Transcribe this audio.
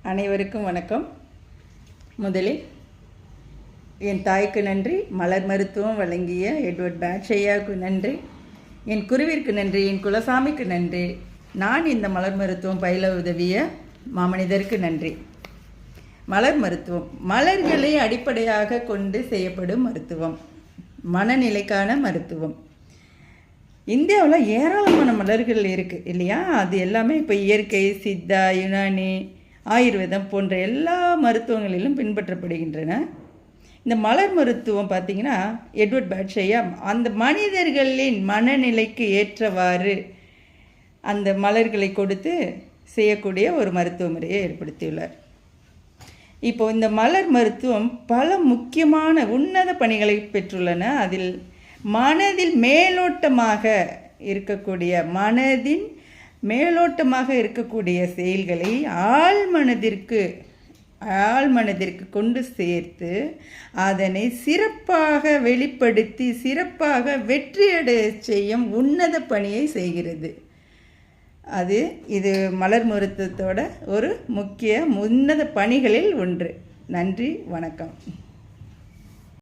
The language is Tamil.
அனைவருக்கும் வணக்கம். முதலில் என் தாய்க்கு நன்றி, மலர் மருத்துவம் வழங்கிய எட்வர்ட் பேட்ச் ஐயாவுக்கு நன்றி, என் குருவிற்கு நன்றி, என் குலசாமிக்கு நன்றி, நான் இந்த மலர் மருத்துவம் பயில உதவிய மாமனிதருக்கு நன்றி. மலர் மருத்துவம் மலர்களை அடிப்படையாக கொண்டு செய்யப்படும் மருத்துவம், மனநிலைக்கான மருத்துவம். இந்தியாவில் ஏராளமான மலர்கள் இருக்குது இல்லையா? அது எல்லாமே இப்போ இயற்கை, சித்தா, யுனானி, ஆயுர்வேதம் போன்ற எல்லா மருத்துவங்களிலும் பின்பற்றப்படுகின்றன. இந்த மலர் மருத்துவம் பார்த்திங்கன்னா எட்வர்ட் பேட்ச் ஐயா அந்த மனிதர்களின் மனநிலைக்கு ஏற்றவாறு அந்த மலர்களை கொடுத்து செய்யக்கூடிய ஒரு மருத்துவ முறையை ஏற்படுத்தியுள்ளார். இப்போ இந்த மலர் மருத்துவம் பல முக்கியமான உன்னத பணிகளை பெற்றுள்ளன. அதில் மனதில் மேலோட்டமாக இருக்கக்கூடிய செயல்களை ஆழ்மனதிற்கு கொண்டு சேர்த்து அதனை சிறப்பாக வெளிப்படுத்தி சிறப்பாக வெற்றியடைய செய்யும் உன்னத பணியை செய்கிறது. இது மலர் மருத்துவத்தோட ஒரு முக்கிய உன்னத பணிகளில் ஒன்று. நன்றி, வணக்கம்.